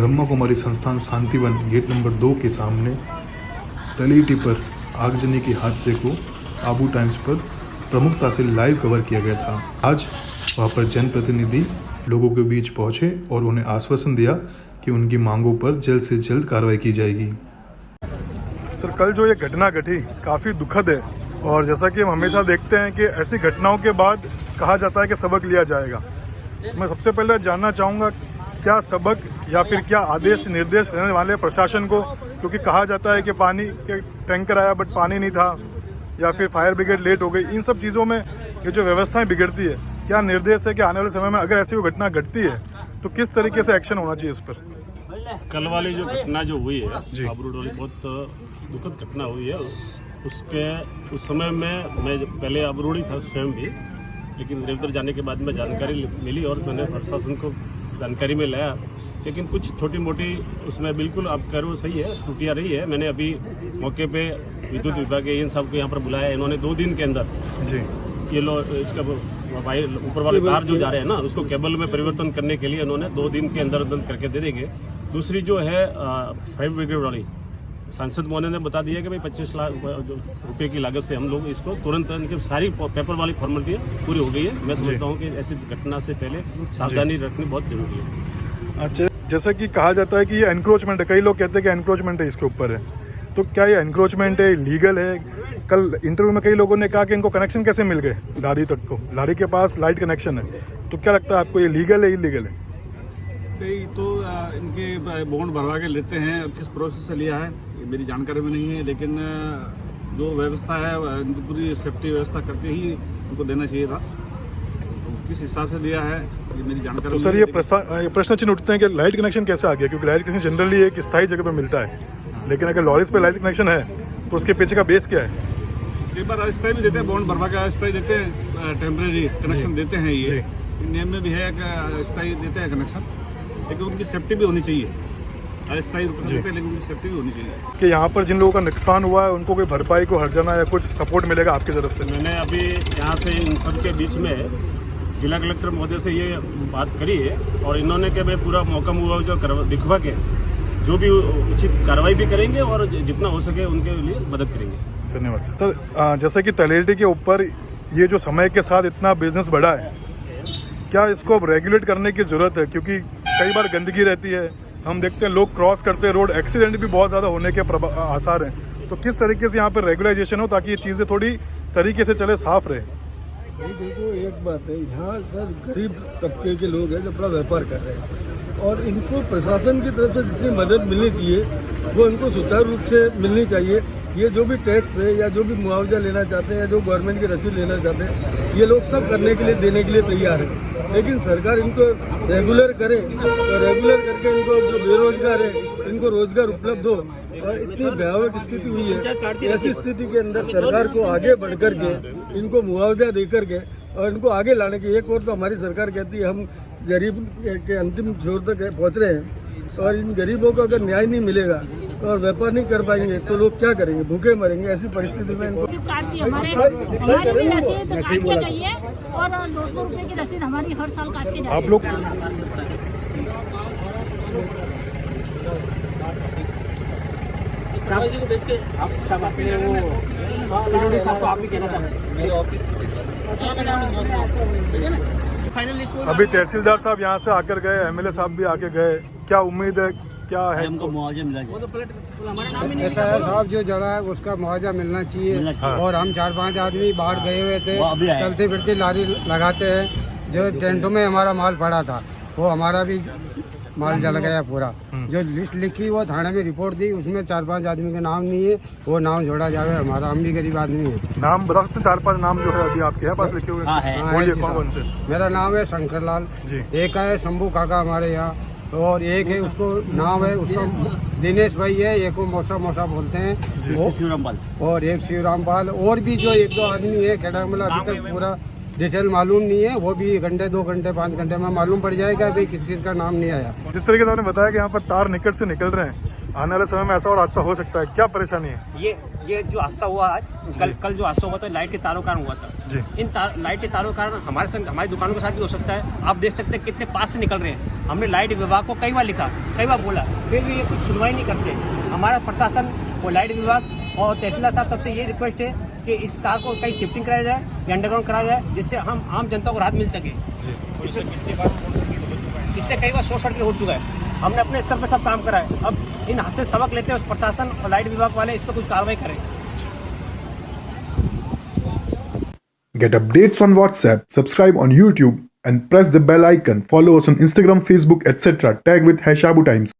ब्रह्मा कुमारी संस्थान Shantivan gate number 2 के सामने तलेटी पर आगजनी के हादसे को आबू टाइम्स पर प्रमुखता से लाइव कवर किया गया था। आज वहाँ पर जनप्रतिनिधि लोगों के बीच पहुँचे और उन्हें आश्वासन दिया कि उनकी मांगों पर जल्द से जल्द कार्रवाई की जाएगी। सर, कल जो ये घटना घटी काफ़ी दुखद है और जैसा कि हम हमेशा देखते हैं कि ऐसी घटनाओं के बाद कहा जाता है कि सबक लिया जाएगा। मैं सबसे पहले जानना चाहूँगा क्या सबक या फिर क्या आदेश निर्देश देने वाले प्रशासन को, क्योंकि कहा जाता है कि पानी के टैंकर आया बट पानी नहीं था या फिर फायर ब्रिगेड लेट हो गई। इन सब चीज़ों में ये जो व्यवस्थाएं बिगड़ती है, क्या निर्देश है कि आने वाले समय में अगर ऐसी कोई घटना घटती है तो किस तरीके से एक्शन होना चाहिए इस पर? कल वाली जो घटना जो हुई है आबरू वाली बहुत दुखद घटना हुई है। उस समय में मैं पहले अबरूड़ी था स्वयं भी, लेकिन रेवतर जाने के बाद में जानकारी मिली और मैंने प्रशासन को जानकारी में लाया। लेकिन कुछ छोटी मोटी उसमें बिल्कुल आप कह रहे हो सही है, त्रुटियाँ रही है। मैंने अभी मौके पे विद्युत विभाग के इन सब को यहाँ पर बुलाया। इन्होंने 2 दिन के अंदर जी ये लो इसका ऊपर वाले तार जो जा रहे हैं ना, उसको केबल में परिवर्तन करने के लिए इन्होंने 2 दिन के अंदर करके दे देंगे। दूसरी जो है फायर ब्रिगेड वाली सांसद महोदय ने बता दिया कि भाई 25 लाख रुपए की लागत से हम लोग इसको तुरंत इनकी सारी पेपर वाली फॉर्मेलिटी पूरी हो गई है। मैं समझता हूँ कि ऐसी घटना से पहले सावधानी रखनी बहुत जरूरी है। अच्छा, जैसा कि कहा जाता है कि ये एनक्रोचमेंट है, कई लोग कहते हैं कि एनक्रोचमेंट है इसके ऊपर है, तो क्या ये एनक्रोचमेंट है, लीगल है? कल इंटरव्यू में कई लोगों ने कहा कि इनको कनेक्शन कैसे मिल गए लारी तक को, लारी के पास लाइट कनेक्शन है, तो क्या लगता है आपको ये लीगल है इलीगल है? नहीं तो इनके बॉन्ड भरवा के लेते हैं, किस प्रोसेस से लिया है ये मेरी जानकारी में नहीं है, लेकिन जो व्यवस्था है इनकी पूरी सेफ्टी व्यवस्था करके ही उनको देना चाहिए था। तो किस हिसाब से दिया है ये मेरी जानकारी। तो सर ये प्रश्न चिन्ह उठते हैं कि लाइट कनेक्शन कैसे आ गया, क्योंकि लाइट कनेक्शन जनरली एक स्थायी जगह पर मिलता है, लेकिन अगर लॉरीज पे लाइट कनेक्शन है तो उसके पीछे का बेस क्या है? कई बार अस्थायी भी देते हैं, बॉन्ड भरवा के अस्थायी देते हैं, टेम्परेरी कनेक्शन देते हैं। ये नियम में भी है कि अस्थायी देते हैं कनेक्शन, लेकिन उनकी सेफ्टी भी होनी चाहिए। अस्थायी रूप से देते हैं लेकिन उनकी सेफ्टी भी होनी चाहिए। कि यहाँ पर जिन लोगों का नुकसान हुआ है उनको कोई भरपाई को हर्जाना या कुछ सपोर्ट मिलेगा आपकी तरफ से? मैंने अभी यहाँ से इन सब के बीच में जिला कलेक्टर महोदय से ये बात करी है और इन्होंने कि भाई पूरा मौका मुआवजा दिखवा के जो भी उचित कार्रवाई भी करेंगे और जितना हो सके उनके लिए मदद करेंगे। धन्यवाद सर। जैसे कि तलेटी के ऊपर ये जो समय के साथ इतना बिजनेस बढ़ा है, क्या इसको अब रेगुलेट करने की ज़रूरत है? क्योंकि कई बार गंदगी रहती है, हम देखते हैं लोग क्रॉस करते हैं रोड, एक्सीडेंट भी बहुत ज़्यादा होने के आसार हैं। तो किस तरीके से यहाँ पर रेगुलाइजेशन हो ताकि ये चीज़ें थोड़ी तरीके से चले, साफ रहे? नहीं, देखो एक बात है, यहाँ सर गरीब तबके के लोग हैं जो अपना व्यापार कर रहे हैं और इनको प्रशासन की तरफ से जितनी मदद मिलनी चाहिए वो इनको सुचारू रूप से मिलनी चाहिए। ये जो भी टैक्स है या जो भी मुआवजा लेना चाहते हैं या जो गवर्नमेंट की रसीद लेना चाहते हैं, ये लोग सब करने के लिए, देने के लिए तैयार है, लेकिन सरकार इनको रेगुलर करे और रेगुलर करके इनको जो बेरोजगार है इनको रोजगार उपलब्ध हो। और इतनी भयावह स्थिति हुई है, ऐसी स्थिति के अंदर सरकार को आगे बढ़ कर के इनको मुआवजा दे करके और इनको आगे लाने की। एक और तो हमारी सरकार कहती है हम गरीब के अंतिम छोर तक पहुँच रहे हैं और इन गरीबों को अगर न्याय नहीं मिलेगा और व्यापार नहीं कर पाएंगे तो लोग क्या करेंगे, भूखे मरेंगे। ऐसी परिस्थिति में इनको और 200 रुपए की रसीद हमारी हर साल काट के आप लोग अभी तहसीलदार साहब यहाँ से आकर गए, एमएलए साहब भी आके गए, क्या उम्मीद है, क्या है? हमको मुआवजा मिला ऐसा है साहब, जो जगह है उसका मुआवजा मिलना चाहिए। और हम 4-5 आदमी बाहर गए हुए थे, चलते फिरते लारी लगाते हैं, जो टेंटों में हमारा माल पड़ा था वो हमारा भी माल जल गया पूरा। जो लिस्ट लिखी वो थाने में रिपोर्ट दी, उसमें 4-5 आदमी का नाम नहीं है, वो नाम जोड़ा जावे हमारा, हम भी गरीब आदमी है। नाम बता सकते हैं? 4-5 नाम जो है अभी आपके पास लिखे हुए हैं, बोलिए कौन से? मेरा नाम है शंकर लाल जी, एक है शंभू काका हमारे यहाँ, और एक है उसको नाम है उसका दिनेश भाई है, एक को मौसा बोलते हैं, शिवरामपाल, और एक शिवरामपाल, और भी जो 1-2 आदमी है कैडामला, अभी तक पूरा डिटेल मालूम नहीं है, वो भी घंटे 2 घंटे 5 घंटे में मालूम पड़ जाएगा, अभी किस चीज़ का नाम नहीं आया। जिस तरीके से आपने बताया कि यहाँ पर तार निकट से निकल रहे हैं, आने वाले समय में ऐसा और हादसा हो सकता है, क्या परेशानी है? ये जो हादसा हुआ आज, कल जो हादसा हुआ था लाइट के तारों के कारण हुआ था जी। इन लाइट के तारों के कारण हमारी दुकानों के साथ भी हो सकता है। आप देख सकते हैं कितने पास से निकल रहे हैं। हमने लाइट विभाग को कई बार लिखा, कई बार बोला, फिर भी ये कुछ सुनवाई नहीं करते। हमारा प्रशासन और लाइट विभाग और तहसीलदार साहब सबसे ये रिक्वेस्ट है कि इस तार को कहीं शिफ्टिंग कराया जाए या अंडरग्राउंड कराया जाए, जिससे हम आम जनता को राहत मिल सके। इससे कई बार शॉर्ट सर्किट हो चुका है। हमने अपने स्तर पर सब काम करा है। अब इन हादसे से सबक लेते हैं प्रशासन और लाइट विभाग वाले इस पर कुछ कार्रवाई करें। Get updates on WhatsApp, subscribe on YouTube, and press the bell icon. Follow us on Instagram, Facebook, etc. Tag with #AbuTimes.